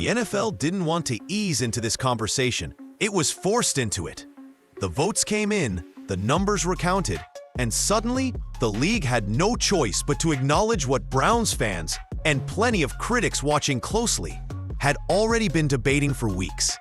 The NFL didn't want to ease into this conversation. It was forced into it. The votes came in, the numbers were counted, and suddenly, the league had no choice but to acknowledge what Browns fans, and plenty of critics watching closely, had already been debating for weeks.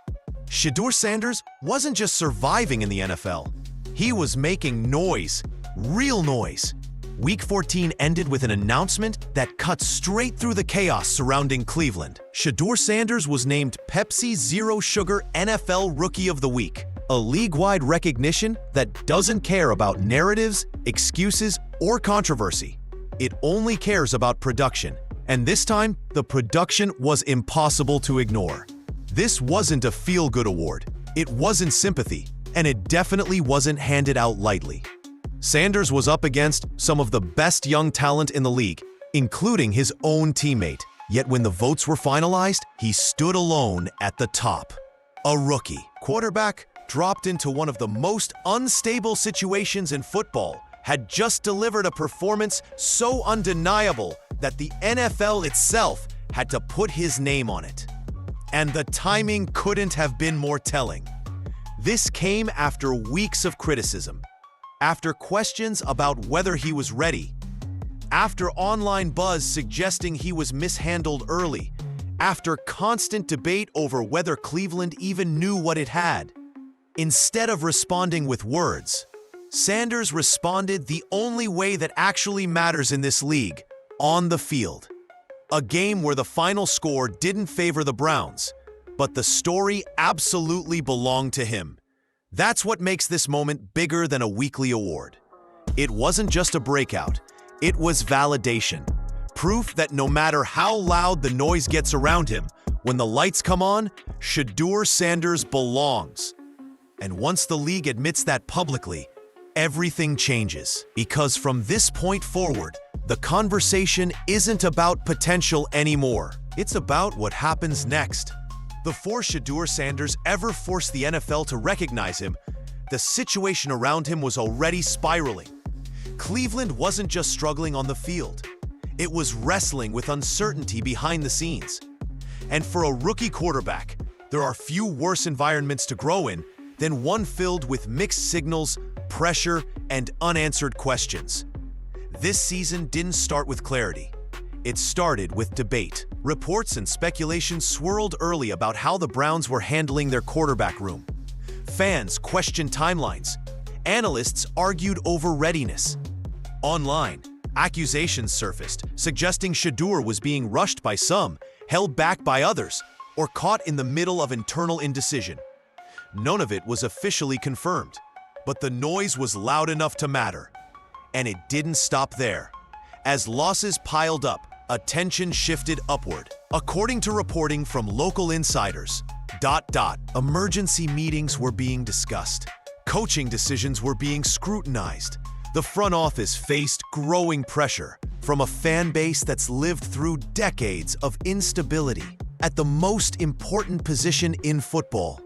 Shedeur Sanders wasn't just surviving in the NFL. He was making noise, real noise. Week 14 ended with an announcement that cut straight through the chaos surrounding Cleveland. Shedeur Sanders was named Pepsi Zero Sugar NFL Rookie of the Week, a league-wide recognition that doesn't care about narratives, excuses, or controversy. It only cares about production, and this time, the production was impossible to ignore. This wasn't a feel-good award, it wasn't sympathy, and it definitely wasn't handed out lightly. Sanders was up against some of the best young talent in the league, including his own teammate. Yet when the votes were finalized, he stood alone at the top. A rookie quarterback dropped into one of the most unstable situations in football, had just delivered a performance so undeniable that the NFL itself had to put his name on it. And the timing couldn't have been more telling. This came after weeks of criticism, after questions about whether he was ready, after online buzz suggesting he was mishandled early, after constant debate over whether Cleveland even knew what it had. Instead of responding with words, Sanders responded the only way that actually matters in this league, on the field. A game where the final score didn't favor the Browns, but the story absolutely belonged to him. That's what makes this moment bigger than a weekly award. It wasn't just a breakout, it was validation. Proof that no matter how loud the noise gets around him, when the lights come on, Shedeur Sanders belongs. And once the league admits that publicly, everything changes. Because from this point forward, the conversation isn't about potential anymore. It's about what happens next. Before Shedeur Sanders ever forced the NFL to recognize him, the situation around him was already spiraling. Cleveland wasn't just struggling on the field. It was wrestling with uncertainty behind the scenes. And for a rookie quarterback, there are few worse environments to grow in than one filled with mixed signals, pressure, and unanswered questions. This season didn't start with clarity. It started with debate. Reports and speculation swirled early about how the Browns were handling their quarterback room. Fans questioned timelines. Analysts argued over readiness. Online, accusations surfaced, suggesting Shedeur was being rushed by some, held back by others, or caught in the middle of internal indecision. None of it was officially confirmed, but the noise was loud enough to matter. And it didn't stop there. As losses piled up, attention shifted upward. According to reporting from local insiders, emergency meetings were being discussed. Coaching decisions were being scrutinized. The front office faced growing pressure from a fan base that's lived through decades of instability at the most important position in football.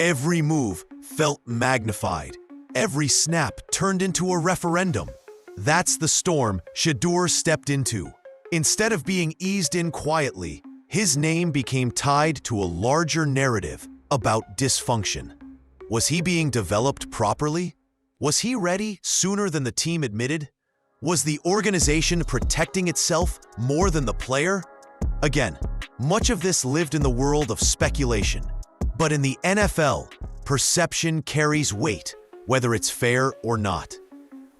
Every move felt magnified. Every snap turned into a referendum. That's the storm Shedeur stepped into. Instead of being eased in quietly, his name became tied to a larger narrative about dysfunction. Was he being developed properly? Was he ready sooner than the team admitted? Was the organization protecting itself more than the player? Again, much of this lived in the world of speculation. But in the NFL, perception carries weight, whether it's fair or not.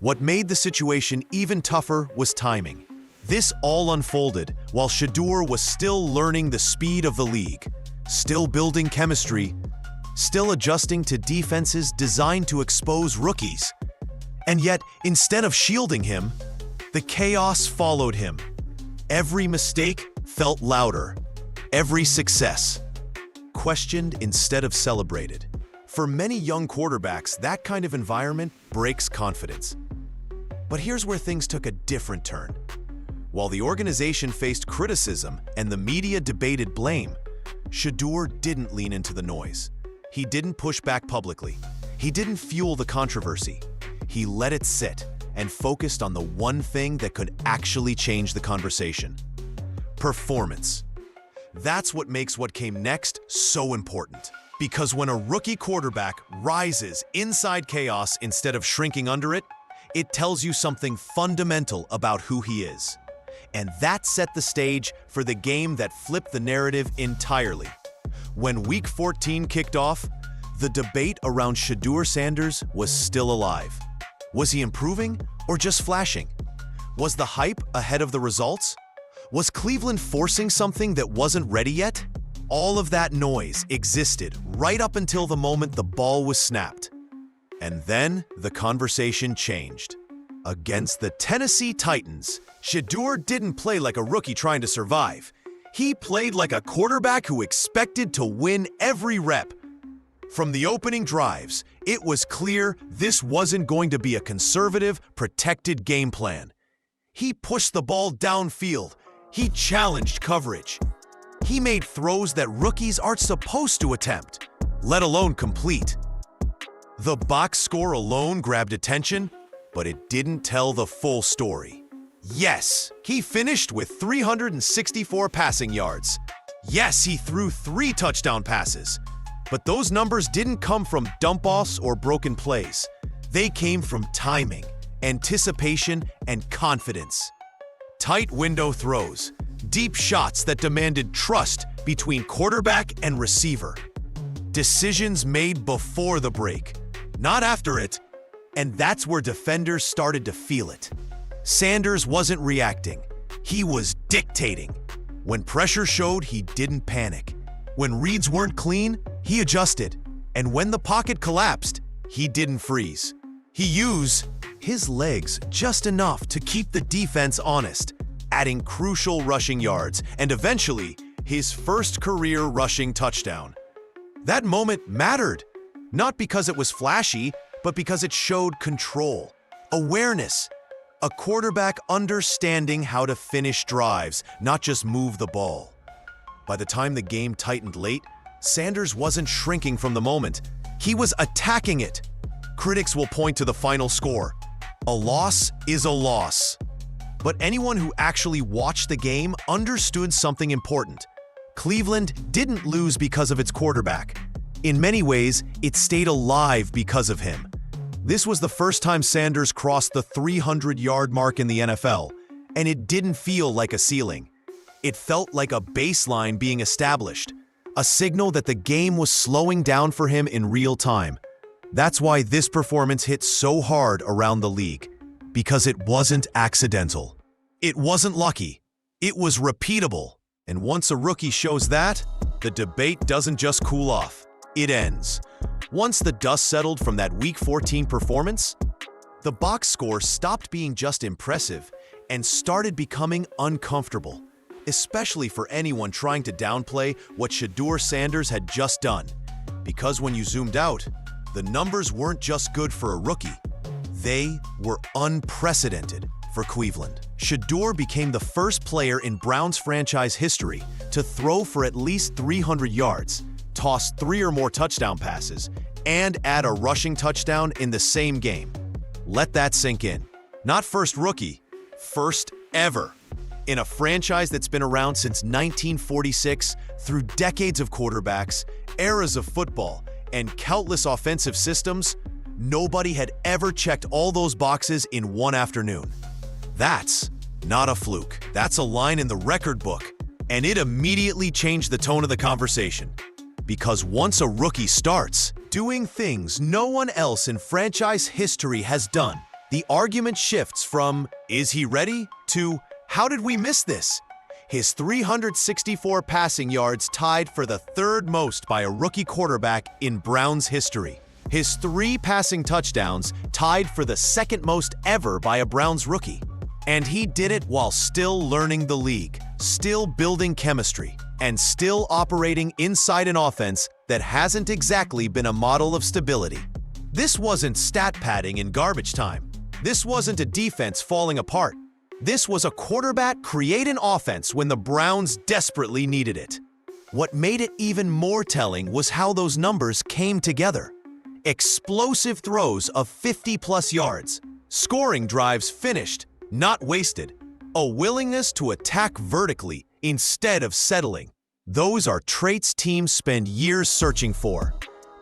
What made the situation even tougher was timing. This all unfolded while Shedeur was still learning the speed of the league, still building chemistry, still adjusting to defenses designed to expose rookies. And yet, instead of shielding him, the chaos followed him. Every mistake felt louder. Every success questioned instead of celebrated. For many young quarterbacks, that kind of environment breaks confidence. But here's where things took a different turn. While the organization faced criticism and the media debated blame, Shedeur didn't lean into the noise. He didn't push back publicly. He didn't fuel the controversy. He let it sit and focused on the one thing that could actually change the conversation: performance. That's what makes what came next so important. Because when a rookie quarterback rises inside chaos instead of shrinking under it, it tells you something fundamental about who he is. And that set the stage for the game that flipped the narrative entirely. When Week 14 kicked off, the debate around Shedeur Sanders was still alive. Was he improving or just flashing? Was the hype ahead of the results? Was Cleveland forcing something that wasn't ready yet? All of that noise existed right up until the moment the ball was snapped. And then the conversation changed. Against the Tennessee Titans, Shedeur didn't play like a rookie trying to survive. He played like a quarterback who expected to win every rep. From the opening drives, it was clear this wasn't going to be a conservative, protected game plan. He pushed the ball downfield. He challenged coverage. He made throws that rookies aren't supposed to attempt, let alone complete. The box score alone grabbed attention, but it didn't tell the full story. Yes, he finished with 364 passing yards. Yes, he threw 3 touchdown passes. But those numbers didn't come from dump-offs or broken plays. They came from timing, anticipation, and confidence. Tight window throws, deep shots that demanded trust between quarterback and receiver. Decisions made before the break, not after it, and that's where defenders started to feel it. Sanders wasn't reacting, he was dictating. When pressure showed, he didn't panic. When reads weren't clean, he adjusted. And when the pocket collapsed, he didn't freeze. He used his legs just enough to keep the defense honest, adding crucial rushing yards and eventually his first career rushing touchdown. That moment mattered, not because it was flashy, but because it showed control, awareness, a quarterback understanding how to finish drives, not just move the ball. By the time the game tightened late, Sanders wasn't shrinking from the moment. He was attacking it. Critics will point to the final score. A loss is a loss. But anyone who actually watched the game understood something important. Cleveland didn't lose because of its quarterback. In many ways, it stayed alive because of him. This was the first time Sanders crossed the 300-yard mark in the NFL, and it didn't feel like a ceiling. It felt like a baseline being established, a signal that the game was slowing down for him in real time. That's why this performance hit so hard around the league, because it wasn't accidental. It wasn't lucky. It was repeatable. And once a rookie shows that, the debate doesn't just cool off. It ends. Once the dust settled from that Week 14 performance, the box score stopped being just impressive and started becoming uncomfortable, especially for anyone trying to downplay what Shedeur Sanders had just done. Because when you zoomed out, the numbers weren't just good for a rookie. They were unprecedented for Cleveland. Shedeur became the first player in Browns franchise history to throw for at least 300 yards, toss 3 or more touchdown passes, and add a rushing touchdown in the same game. Let that sink in. Not first rookie, first ever. In a franchise that's been around since 1946, through decades of quarterbacks, eras of football, and countless offensive systems, nobody had ever checked all those boxes in one afternoon. That's not a fluke. That's a line in the record book, and it immediately changed the tone of the conversation. Because once a rookie starts doing things no one else in franchise history has done, the argument shifts from, is he ready, to, how did we miss this? His 364 passing yards tied for the 3rd most by a rookie quarterback in Browns history. His 3 passing touchdowns tied for the 2nd most ever by a Browns rookie. And he did it while still learning the league, still building chemistry, and still operating inside an offense that hasn't exactly been a model of stability. This wasn't stat padding in garbage time. This wasn't a defense falling apart. This was a quarterback creating offense when the Browns desperately needed it. What made it even more telling was how those numbers came together. Explosive throws of 50-plus yards, scoring drives finished, not wasted, a willingness to attack vertically instead of settling. Those are traits teams spend years searching for,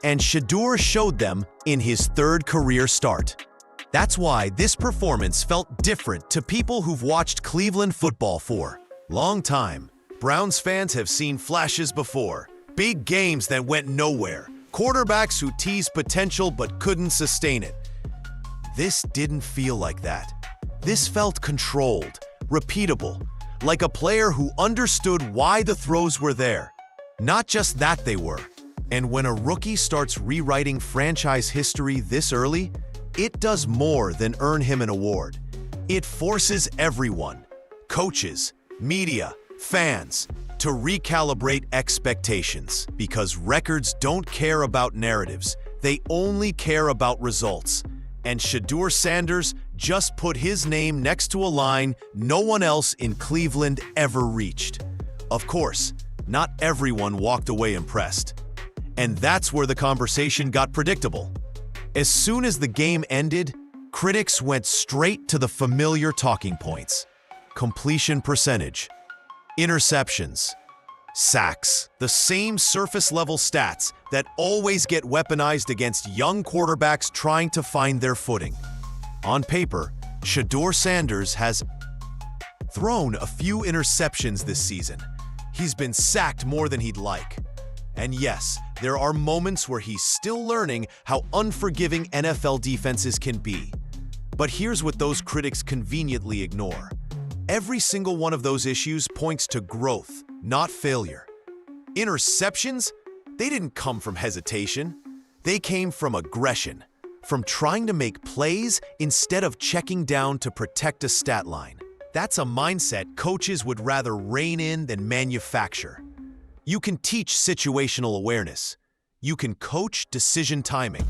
and Shedeur showed them in his third career start. That's why this performance felt different to people who've watched Cleveland football for a long time. Browns fans have seen flashes before, big games that went nowhere, quarterbacks who teased potential but couldn't sustain it. This didn't feel like that. This felt controlled, repeatable, like a player who understood why the throws were there, not just that they were. And when a rookie starts rewriting franchise history this early, it does more than earn him an award. It forces everyone, coaches, media, fans, to recalibrate expectations, because records don't care about narratives, they only care about results. And Shedeur Sanders just put his name next to a line no one else in Cleveland ever reached. Of course, not everyone walked away impressed. And that's where the conversation got predictable. As soon as the game ended, critics went straight to the familiar talking points: completion percentage, interceptions, sacks, the same surface-level stats that always get weaponized against young quarterbacks trying to find their footing. On paper, Shedeur Sanders has thrown a few interceptions this season. He's been sacked more than he'd like. And yes, there are moments where he's still learning how unforgiving NFL defenses can be. But here's what those critics conveniently ignore. Every single one of those issues points to growth, not failure. Interceptions? They didn't come from hesitation. They came from aggression, from trying to make plays instead of checking down to protect a stat line. That's a mindset coaches would rather rein in than manufacture. You can teach situational awareness. You can coach decision timing.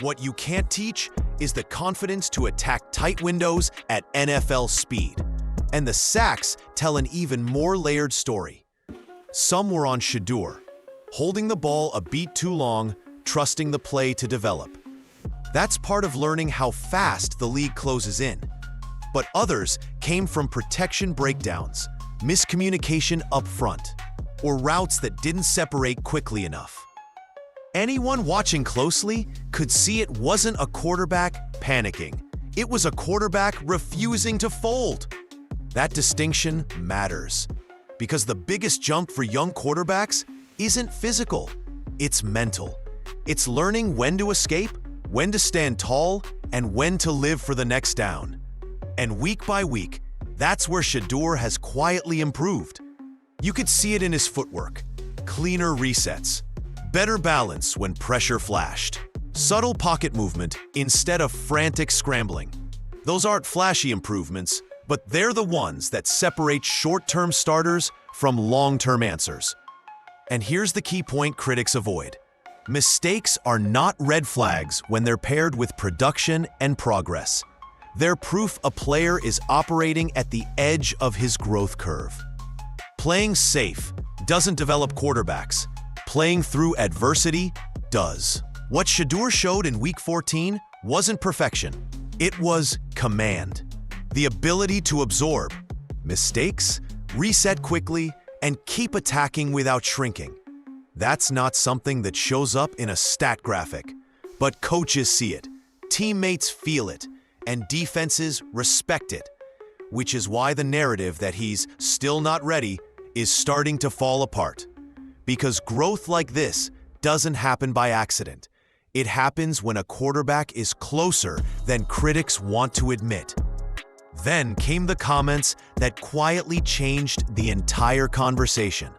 What you can't teach is the confidence to attack tight windows at NFL speed. And the sacks tell an even more layered story. Some were on Shedeur, holding the ball a beat too long, trusting the play to develop. That's part of learning how fast the league closes in. But others came from protection breakdowns, miscommunication up front, or routes that didn't separate quickly enough. Anyone watching closely could see it wasn't a quarterback panicking. It was a quarterback refusing to fold. That distinction matters, because the biggest jump for young quarterbacks isn't physical, it's mental. It's learning when to escape, when to stand tall, and when to live for the next down. And week by week, that's where Shedeur has quietly improved. You could see it in his footwork, cleaner resets, better balance when pressure flashed, subtle pocket movement instead of frantic scrambling. Those aren't flashy improvements, but they're the ones that separate short-term starters from long-term answers. And here's the key point critics avoid. Mistakes are not red flags when they're paired with production and progress. They're proof a player is operating at the edge of his growth curve. Playing safe doesn't develop quarterbacks. Playing through adversity does. What Shedeur showed in Week 14 wasn't perfection. It was command. The ability to absorb mistakes, reset quickly, and keep attacking without shrinking. That's not something that shows up in a stat graphic, but coaches see it, teammates feel it, and defenses respect it, which is why the narrative that he's still not ready is starting to fall apart. Because growth like this doesn't happen by accident. It happens when a quarterback is closer than critics want to admit. Then came the comments that quietly changed the entire conversation.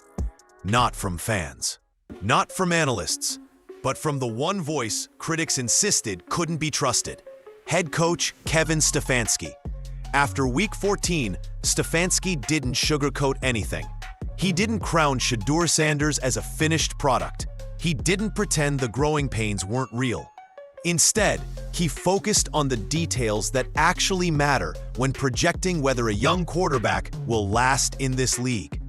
Not from fans, not from analysts, but from the one voice critics insisted couldn't be trusted: head coach Kevin Stefanski. After Week 14, Stefanski didn't sugarcoat anything. He didn't crown Shedeur Sanders as a finished product. He didn't pretend the growing pains weren't real. Instead, he focused on the details that actually matter when projecting whether a young quarterback will last in this league.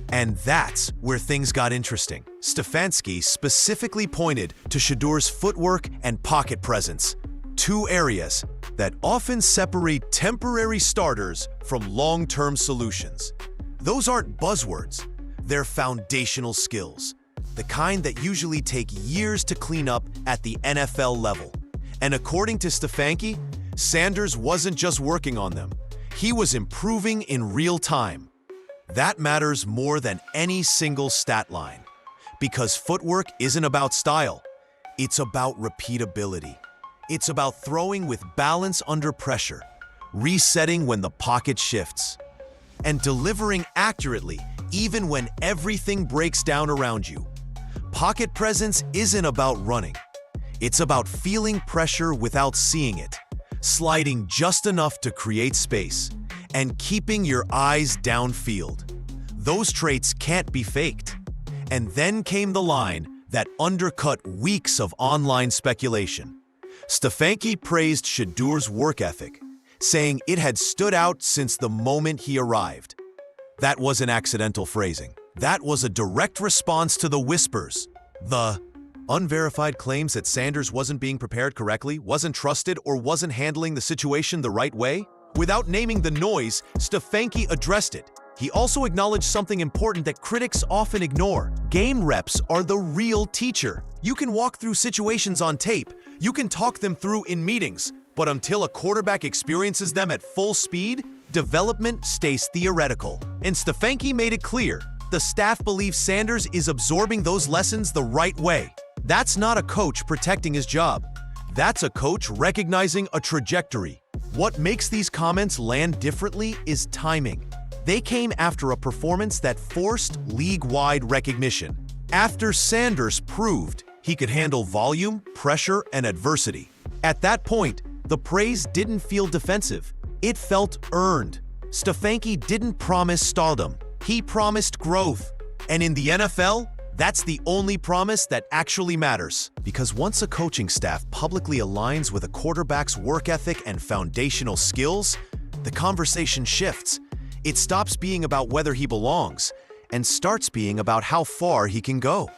And that's where things got interesting. Stefanski specifically pointed to Shedeur's footwork and pocket presence, two areas that often separate temporary starters from long-term solutions. Those aren't buzzwords. Their foundational skills, the kind that usually take years to clean up at the NFL level. And according to Stefanski, Sanders wasn't just working on them. He was improving in real time. That matters more than any single stat line. Because footwork isn't about style. It's about repeatability. It's about throwing with balance under pressure, resetting when the pocket shifts, and delivering accurately even when everything breaks down around you. Pocket presence isn't about running. It's about feeling pressure without seeing it, sliding just enough to create space, and keeping your eyes downfield. Those traits can't be faked. And then came the line that undercut weeks of online speculation. Stefanski praised Shedeur's work ethic, saying it had stood out since the moment he arrived. That wasn't accidental phrasing. That was a direct response to the whispers. The unverified claims that Sanders wasn't being prepared correctly, wasn't trusted, or wasn't handling the situation the right way. Without naming the noise, Stefanski addressed it. He also acknowledged something important that critics often ignore. Game reps are the real teacher. You can walk through situations on tape, you can talk them through in meetings, but until a quarterback experiences them at full speed, development stays theoretical. And Stefanski made it clear, the staff believes Sanders is absorbing those lessons the right way. That's not a coach protecting his job. That's a coach recognizing a trajectory. What makes these comments land differently is timing. They came after a performance that forced league-wide recognition. After Sanders proved he could handle volume, pressure, and adversity. At that point, the praise didn't feel defensive. It felt earned. Stefanski didn't promise stardom. He promised growth. And in the NFL, that's the only promise that actually matters. Because once a coaching staff publicly aligns with a quarterback's work ethic and foundational skills, the conversation shifts. It stops being about whether he belongs and starts being about how far he can go.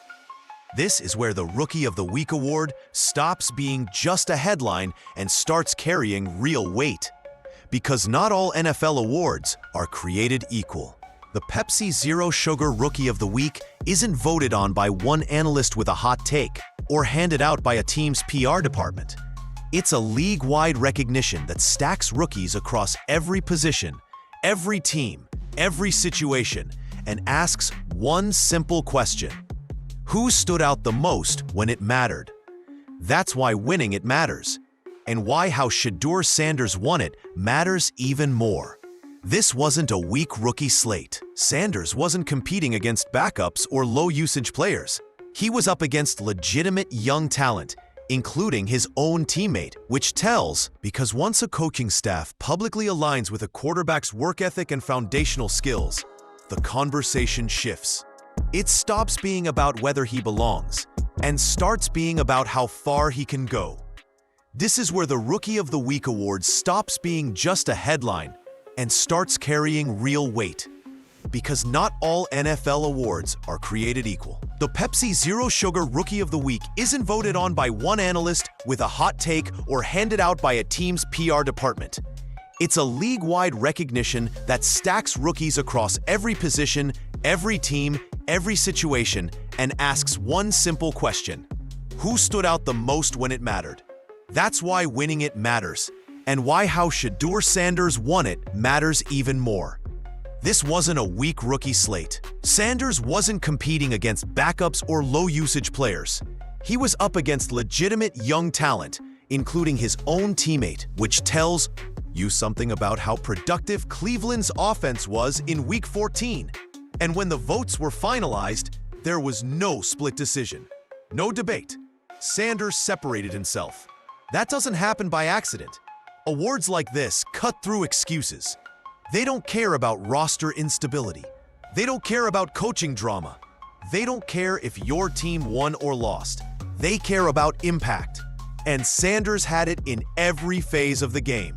This is where the Rookie of the Week award stops being just a headline and starts carrying real weight. Because not all NFL awards are created equal. The Pepsi Zero Sugar Rookie of the Week isn't voted on by one analyst with a hot take or handed out by a team's PR department. It's a league-wide recognition that stacks rookies across every position, every team, every situation, and asks one simple question. Who stood out the most when it mattered? That's why winning it matters, and why how Shedeur Sanders won it matters even more. This wasn't a weak rookie slate. Sanders wasn't competing against backups or low-usage players. He was up against legitimate young talent, including his own teammate, which tells, because once a coaching staff publicly aligns with a quarterback's work ethic and foundational skills, the conversation shifts. It stops being about whether he belongs and starts being about how far he can go. This is where the Rookie of the Week award stops being just a headline and starts carrying real weight. Because not all NFL awards are created equal. The Pepsi Zero Sugar Rookie of the Week isn't voted on by one analyst with a hot take or handed out by a team's PR department. It's a league-wide recognition that stacks rookies across every position, every team, every situation, and asks one simple question. Who stood out the most when it mattered? That's why winning it matters, and why how Shedeur Sanders won it matters even more. This wasn't a weak rookie slate. Sanders wasn't competing against backups or low-usage players. He was up against legitimate young talent, including his own teammate, which tells you something about how productive Cleveland's offense was in Week 14. And when the votes were finalized, there was no split decision. No debate. Sanders separated himself. That doesn't happen by accident. Awards like this cut through excuses. They don't care about roster instability. They don't care about coaching drama. They don't care if your team won or lost. They care about impact. And Sanders had it in every phase of the game.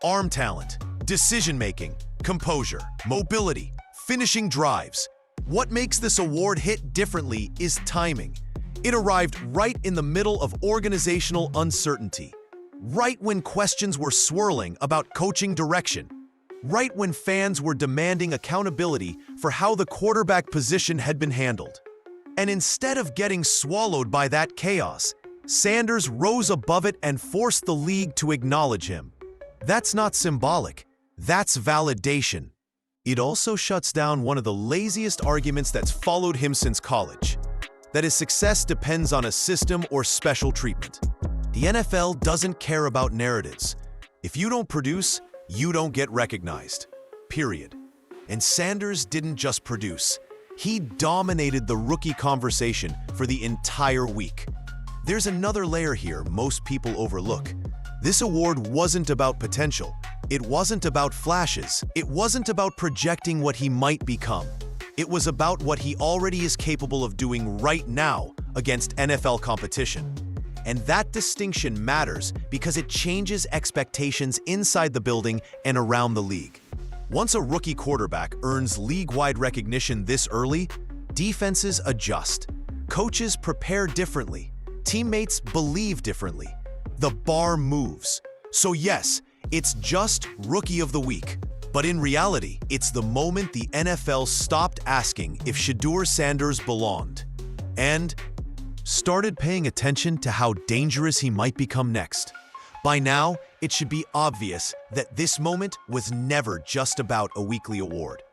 Arm talent, decision-making, composure, mobility, finishing drives. What makes this award hit differently is timing. It arrived right in the middle of organizational uncertainty, right when questions were swirling about coaching direction. right when fans were demanding accountability for how the quarterback position had been handled. And instead of getting swallowed by that chaos, Sanders rose above it and forced the league to acknowledge him. That's not symbolic, that's validation. It also shuts down one of the laziest arguments that's followed him since college, that his success depends on a system or special treatment. The NFL doesn't care about narratives. If you don't produce, you don't get recognized. Period. And Sanders didn't just produce. He dominated the rookie conversation for the entire week. There's another layer here most people overlook. This award wasn't about potential. It wasn't about flashes. It wasn't about projecting what he might become. It was about what he already is capable of doing right now against NFL competition. And that distinction matters because it changes expectations inside the building and around the league. Once a rookie quarterback earns league-wide recognition this early, defenses adjust. Coaches prepare differently. Teammates believe differently. The bar moves. So yes, it's just Rookie of the Week. But in reality, it's the moment the NFL stopped asking if Shedeur Sanders belonged and started paying attention to how dangerous he might become next. By now, it should be obvious that this moment was never just about a weekly award.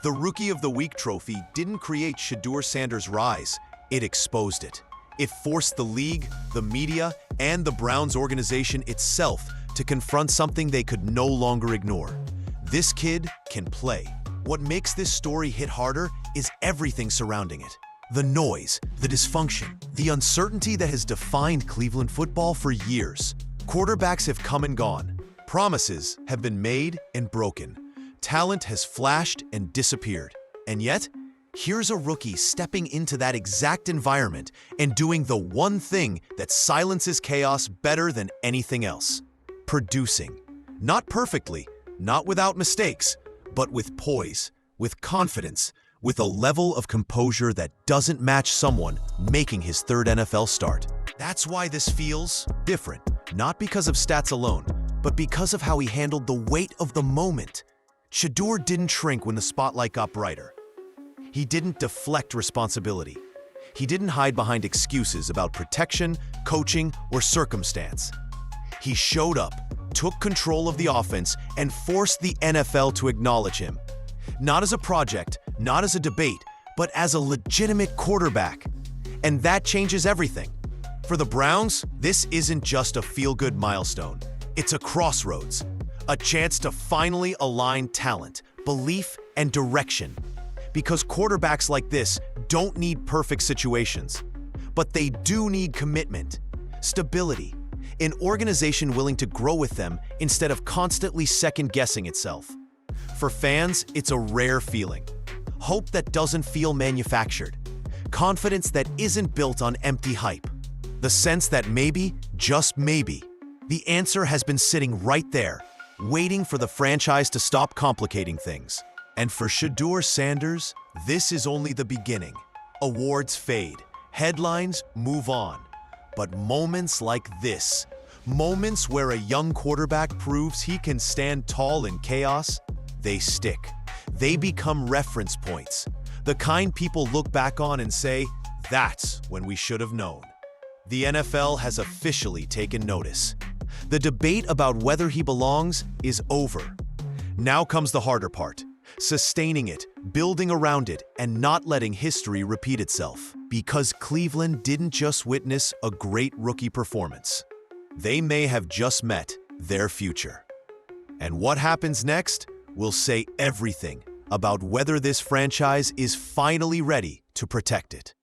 The Rookie of the Week trophy didn't create Shedeur Sanders' rise, it exposed it. It forced the league, the media, and the Browns organization itself to confront something they could no longer ignore. This kid can play. What makes this story hit harder is everything surrounding it. The noise, the dysfunction, the uncertainty that has defined Cleveland football for years. Quarterbacks have come and gone. Promises have been made and broken. Talent has flashed and disappeared. And yet, here's a rookie stepping into that exact environment and doing the one thing that silences chaos better than anything else. Producing. Not perfectly, not without mistakes, but with poise, with confidence, with a level of composure that doesn't match someone making his third NFL start. That's why this feels different, not because of stats alone, but because of how he handled the weight of the moment. Shedeur didn't shrink when the spotlight got brighter. He didn't deflect responsibility. He didn't hide behind excuses about protection, coaching, or circumstance. He showed up, took control of the offense, and forced the NFL to acknowledge him. Not as a project, not as a debate, but as a legitimate quarterback. And that changes everything. For the Browns, this isn't just a feel-good milestone. It's a crossroads, a chance to finally align talent, belief, and direction. Because quarterbacks like this don't need perfect situations, but they do need commitment, stability, an organization willing to grow with them instead of constantly second-guessing itself. For fans, it's a rare feeling. Hope that doesn't feel manufactured. Confidence that isn't built on empty hype. The sense that maybe, just maybe, the answer has been sitting right there, waiting for the franchise to stop complicating things. And for Shedeur Sanders, this is only the beginning. Awards fade, headlines move on. But moments like this, moments where a young quarterback proves he can stand tall in chaos, they stick. They become reference points, the kind people look back on and say, that's when we should have known. The NFL has officially taken notice. The debate about whether he belongs is over. Now comes the harder part, sustaining it, building around it, and not letting history repeat itself. Because Cleveland didn't just witness a great rookie performance. They may have just met their future. And what happens next will say everything about whether this franchise is finally ready to protect it.